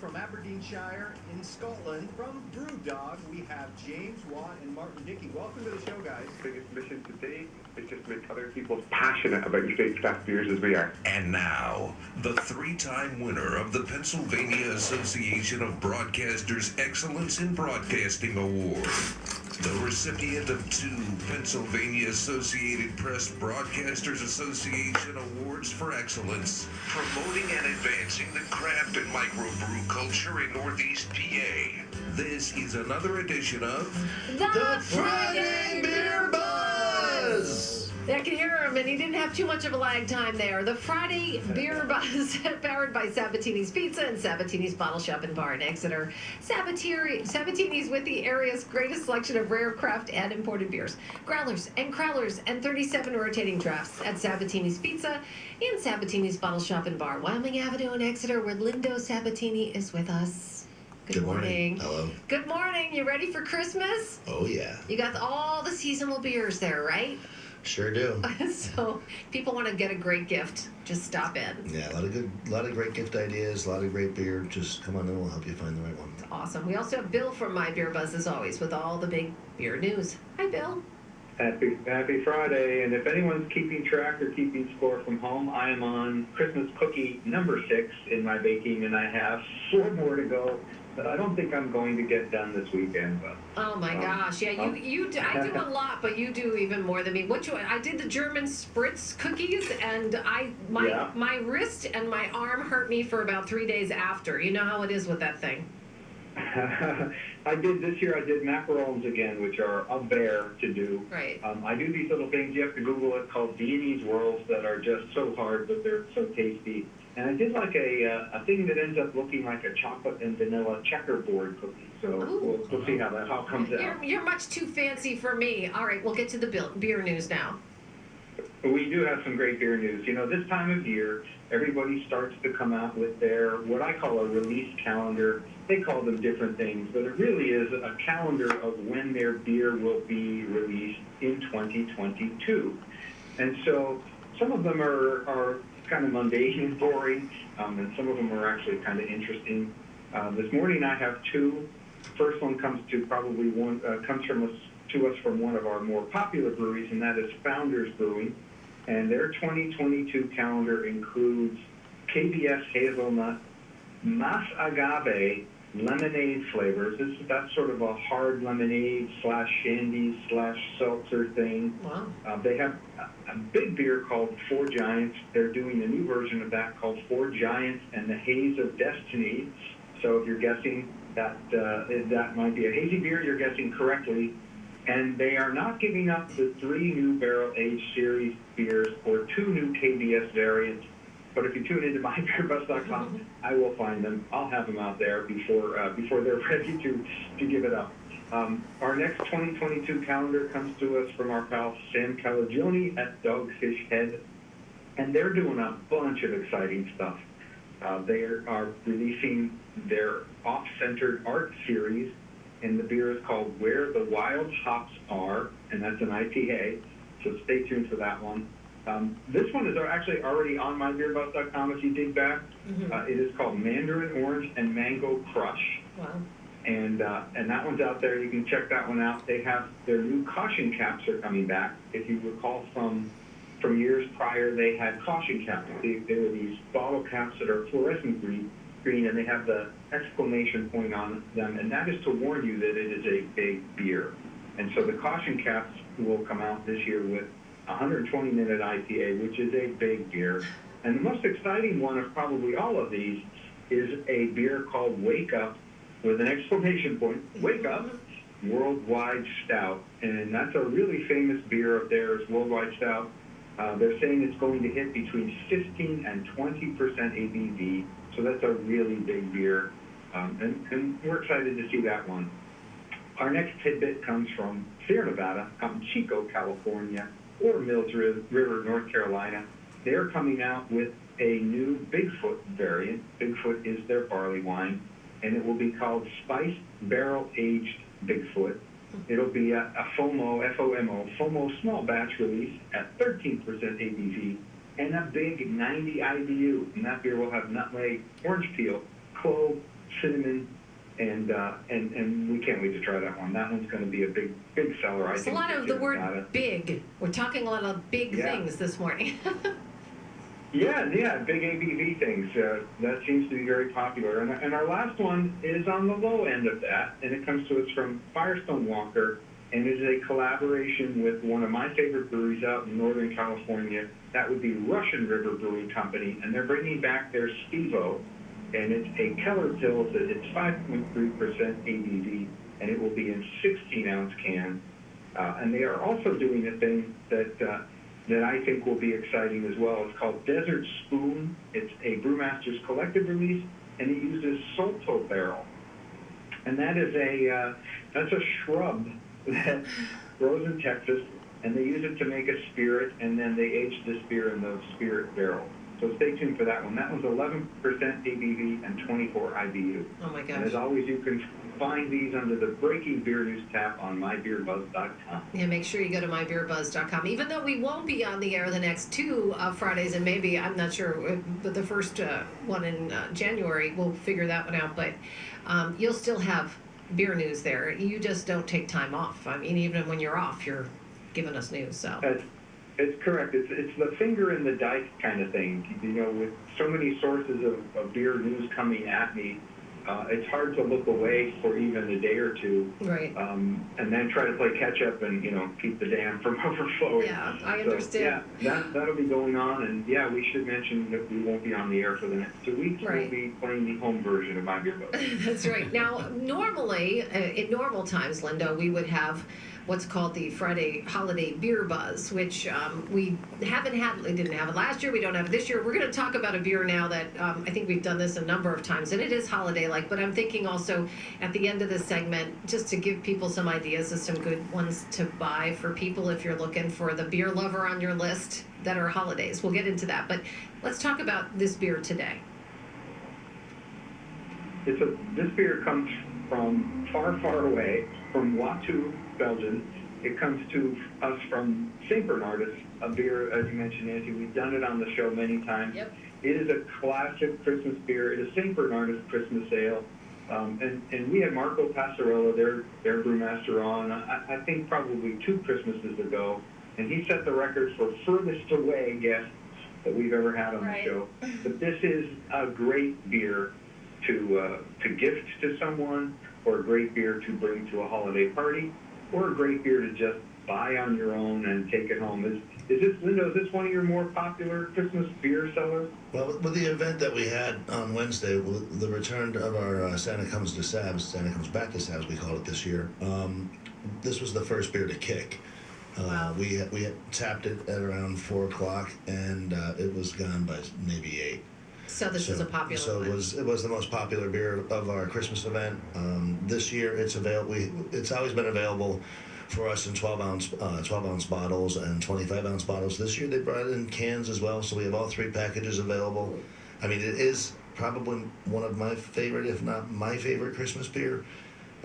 from Aberdeenshire in Scotland. From Brewdog, we have James Watt and Martin Dickey. Welcome to the show, guys. Biggest mission today is just to make other people passionate about your state craft beers as we are. And now, the three-time winner of the Pennsylvania Association of Broadcasters Excellence in Broadcasting Award, the recipient of 2 Pennsylvania Associated Press Broadcasters Association Awards for Excellence, promoting and advancing the craft and microbrew culture in Northeast PA. This is another edition of The Friday Beer Buzz! I can hear him, and he didn't have too much of a lag time there. The Friday Beer Buzz, powered by Sabatini's Pizza and Sabatini's Bottle Shop and Bar in Exeter. Sabatini's with the area's greatest selection of rare craft and imported beers, growlers and crowlers, and 37 rotating drafts at Sabatini's Pizza and Sabatini's Bottle Shop and Bar, Wyoming Avenue in Exeter, where Lindo Sabatini is with us. Good morning. Hello. Good morning. You ready for Christmas? Oh, yeah. You got all the seasonal beers there, right? Sure do. So people want to get a great gift, just stop in. Yeah, a lot of great gift ideas, a lot of great beer. Just come on in, we'll help you find the right one. Awesome. We also have Bill from My Beer Buzz, as always, with all the big beer news. Hi, Bill. Happy Friday, and if anyone's keeping track or keeping score from home, I am on Christmas cookie number 6 in my baking, and I have 4 more to go that I don't think I'm going to get done this weekend. But oh my gosh, yeah, you do. I do a lot, but you do even more than me. I did the German spritz cookies, and my wrist and my arm hurt me for about 3 days after. You know how it is with that thing. I did macarons again, which are a bear to do. Right. I do these little things, you have to Google it, called Viennese whirls that are just so hard, but they're so tasty. And I did like a thing that ends up looking like a chocolate and vanilla checkerboard cookie. So we'll see how that all comes out. You're much too fancy for me. All right, we'll get to the beer news now. We do have some great beer news. You know, this time of year, everybody starts to come out with their, what I call a release calendar. They call them different things, but it really is a calendar of when their beer will be released in 2022. And so some of them are kind of mundane and boring, and some of them are actually kind of interesting. This morning I have 2. First one comes to us from one of our more popular breweries, and that is Founders Brewing. And their 2022 calendar includes KBS hazelnut, mas agave lemonade flavors. That's sort of a hard lemonade / shandy / seltzer thing. Wow. They have a big beer called Four Giants. They're doing a new version of that called Four Giants and the Haze of Destiny. So if you're guessing that might be a hazy beer, you're guessing correctly. And they are not giving up the 3 new barrel-aged series beers or 2 new KBS variants. But if you tune into mybeerbuzz.com, I will find them. I'll have them out there before they're ready to give it up. Our next 2022 calendar comes to us from our pal Sam Calagione at Dogfish Head, and they're doing a bunch of exciting stuff. They are releasing their off-centered art series, and the beer is called Where the Wild Hops Are, and that's an IPA, so stay tuned for that one. This one is actually already on mybeerbuzz.com if you dig back. It is called Mandarin Orange and Mango Crush. Wow. And that one's out there. You can check that one out. They have their new caution caps are coming back. If you recall from years prior, they had caution caps. They were these bottle caps that are fluorescent green, and they have the exclamation point on them, and that is to warn you that it is a big beer. And so the caution caps will come out this year with 120-minute IPA, which is a big beer. And the most exciting one of probably all of these is a beer called Wake Up, with an exclamation point, Wake Up, Worldwide Stout. And that's a really famous beer of theirs, Worldwide Stout. They're saying it's going to hit between 15 and 20% ABV, so that's a really big beer. And we're excited to see that one. Our next tidbit comes from Sierra Nevada, Chico, California, or Mills River, North Carolina. They're coming out with a new Bigfoot variant. Bigfoot is their barley wine, and it will be called Spiced Barrel Aged Bigfoot. It'll be a FOMO, F-O-M-O, FOMO small batch release at 13% ABV and a big 90 IBU. And that beer will have nutmeg, orange peel, clove, cinnamon, and we can't wait to try that one. That one's going to be a big seller. There's a lot of the word big. We're talking a lot of big things this morning. Yeah, big ABV things. That seems to be very popular. And our last one is on the low end of that, and it comes to us from Firestone Walker, and it is a collaboration with one of my favorite breweries out in Northern California. That would be Russian River Brewing Company, and they're bringing back their Stevo, and it's a Keller Pils. It's 5.3% ABV, and it will be in 16-ounce cans. And they are also doing a thing that I think will be exciting as well. It's called Desert Spoon. It's a Brewmasters Collective release, and it uses Solto barrel. And that is that's a shrub that grows in Texas, and they use it to make a spirit, and then they age this beer in those spirit barrels. So stay tuned for that one. That one's 11% ABV and 24 IBU. Oh my gosh. And as always, you can find these under the Breaking Beer News tab on mybeerbuzz.com. Yeah, make sure you go to mybeerbuzz.com. Even though we won't be on the air the next two Fridays, and maybe, I'm not sure, but the first one in January, we'll figure that one out. But you'll still have beer news there. You just don't take time off. I mean, even when you're off, you're giving us news. So it's correct. It's the finger in the dike kind of thing. You know, with so many sources of beer news coming at me, it's hard to look away for even a day or two, right? And then try to play catch up and keep the dam from overflowing. Yeah, I understand. So, yeah, that'll be going on, and yeah, we should mention that we won't be on the air for the next 2 weeks. Right. We'll be playing the home version of My Beer Buzz. That's right. Now, normally, in normal times, Lindo, we would have what's called the Friday Holiday Beer Buzz, which we didn't have it last year, we don't have it this year. We're going to talk about a beer now that I think we've done this a number of times, and it is holiday-like, but I'm thinking also at the end of this segment, just to give people some ideas of some good ones to buy for people if you're looking for the beer lover on your list that are holidays. We'll get into that, but let's talk about this beer today. This beer comes from far, far away, from Watu, Belgium. It comes to us from St. Bernardus, a beer, as you mentioned, Nancy. We've done it on the show many times. Yep. It is a classic Christmas beer. It is St. Bernardus Christmas Ale. And we had Marco Passarella, their brewmaster, on, I think probably 2 Christmases ago. And he set the record for furthest away guests that we've ever had on the show. But this is a great beer to gift to someone, or a great beer to bring to a holiday party, or a great beer to just buy on your own and take it home. Is this, Lindo, is this one of your more popular Christmas beer sellers? Well, with the event that we had on Wednesday, with the return of our Santa Comes to Sabs, Santa Comes Back to Sabs, we call it this year, this was the first beer to kick. Wow. We had tapped it at around 4 o'clock, and it was gone by maybe 8. So this is a popular one. It was the most popular beer of our Christmas event. This year it's available. It's always been available for us in 12-ounce bottles and 25-ounce bottles. This year they brought it in cans as well, so we have all 3 packages available. I mean, it is probably one of my favorite, if not my favorite, Christmas beer.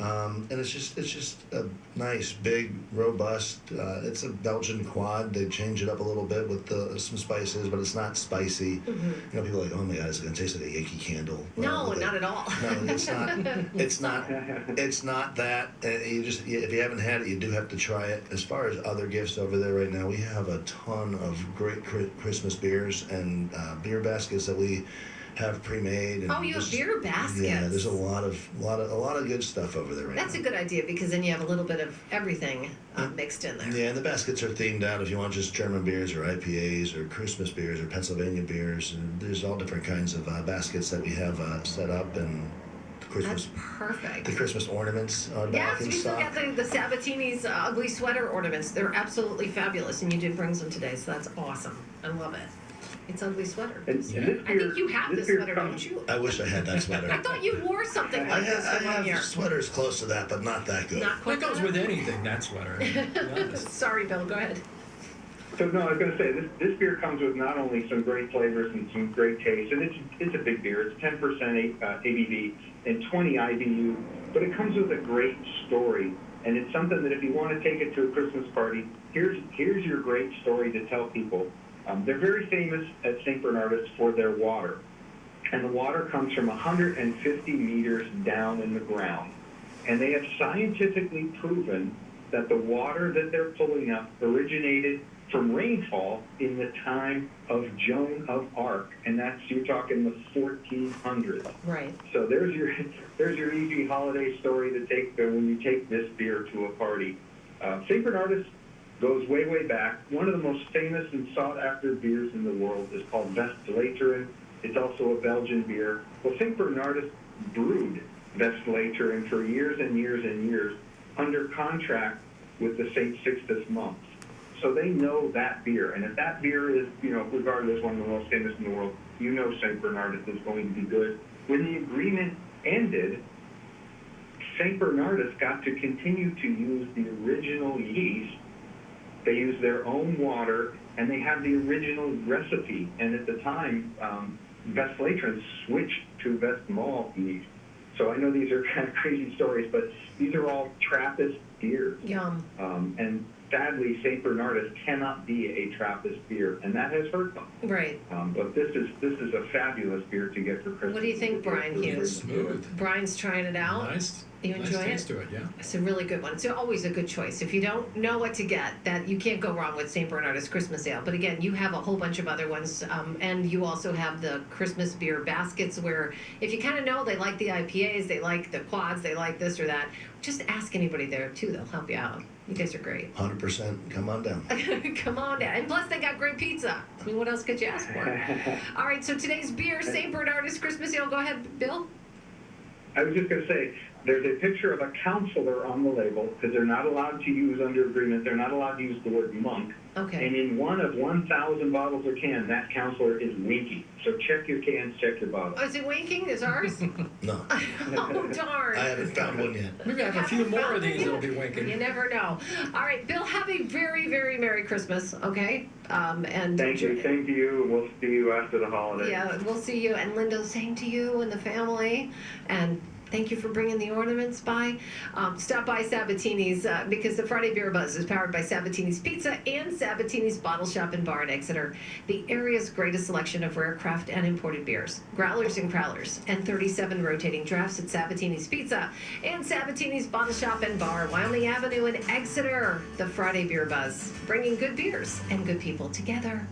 And it's just a nice, big, robust. It's a Belgian quad. They change it up a little bit with some spices, but it's not spicy. Mm-hmm. People are like, oh my God, is it going to taste like a Yankee Candle? No, not at all. No, it's not. It's not that. If you haven't had it, you do have to try it. As far as other gifts over there right now, we have a ton of great Christmas beers and beer baskets that we have pre-made. And you have beer baskets. Yeah, there's a lot of good stuff over there right now. That's a good idea, because then you have a little bit of everything mixed in there. Yeah, and the baskets are themed out if you want just German beers or IPAs or Christmas beers or Pennsylvania beers. And there's all different kinds of baskets that we have set up, and Christmas. That's perfect. The Christmas ornaments are back in we still stock. got the Sabatini's ugly sweater ornaments. They're absolutely fabulous, and you did bring some today, so that's awesome. I love it. It's ugly sweater. And I think you have this sweater, don't you? I wish I had that sweater. I thought you wore something like this for 1 year. I have sweaters close to that, but not that good. Not quite That goes with anything, that sweater. Sorry, Bill, go ahead. So no, I was going to say, this beer comes with not only some great flavors and some great taste, and it's a big beer. It's 10% ABV and 20 IBU, but it comes with a great story, and it's something that if you want to take it to a Christmas party, here's your great story to tell people. They're very famous at St. Bernardus for their water, and the water comes from 150 meters down in the ground. And they have scientifically proven that the water that they're pulling up originated from rainfall in the time of Joan of Arc, and that's, you're talking the 1400s. Right. So there's your easy holiday story to take when you take this beer to a party. St. Bernardus goes way, way back. One of the most famous and sought-after beers in the world is called Westvleteren. It's also a Belgian beer. Well, St. Bernardus brewed Westvleteren for years and years and years under contract with the St. Sixtus monks. So they know that beer. And if that beer is, regarded as one of the most famous in the world, St. Bernardus is going to be good. When the agreement ended, St. Bernardus got to continue to use the original yeast. They used their own water, and they had the original recipe. And at the time, Westvleteren switched to Westmalle yeast. So I know these are kind of crazy stories, but these are all Trappist beers. Yum. And sadly, St. Bernardus cannot be a Trappist beer, and that has hurt them. Right. But this is a fabulous beer to get for Christmas. What do you think, Brian Hughes? Smooth. Brian's trying it out. Nice. You enjoy nice it? taste to it, yeah. It's a really good one. It's always a good choice. If you don't know what to get, that you can't go wrong with St. Bernardus Christmas Ale. But again, you have a whole bunch of other ones, and you also have the Christmas beer baskets where if you kind of know they like the IPAs, they like the quads, they like this or that, just ask anybody there too. They'll help you out. You guys are great. 100%. Come on down. Come on down. And plus they got great pizza. I mean, what else could you ask for? All right, so today's beer, St. Bernardus Christmas Ale. Go ahead, Bill. I was just going to say, there's a picture of a counselor on the label, because they're not allowed to use, under agreement, they're not allowed to use the word monk. Okay. And in one of 1,000 bottles or cans, that counselor is winking. So check your cans, check your bottles. Oh, is it winking? Is ours? No, Oh, darn. I haven't found one yet. We're going to have a few more of these that'll be winking. You never know. All right, Bill, have a very, very Merry Christmas, okay? And Thank you. Same to you. We'll see you after the holidays. Yeah, we'll see you. And Linda, same to you and the family. And thank you for bringing the ornaments by. Stop by Sabatini's because the Friday Beer Buzz is powered by Sabatini's Pizza and Sabatini's Bottle Shop and Bar in Exeter, the area's greatest selection of rare craft and imported beers, growlers and crowlers, and 37 rotating drafts at Sabatini's Pizza and Sabatini's Bottle Shop and Bar, Wyoming Avenue in Exeter. The Friday Beer Buzz, bringing good beers and good people together.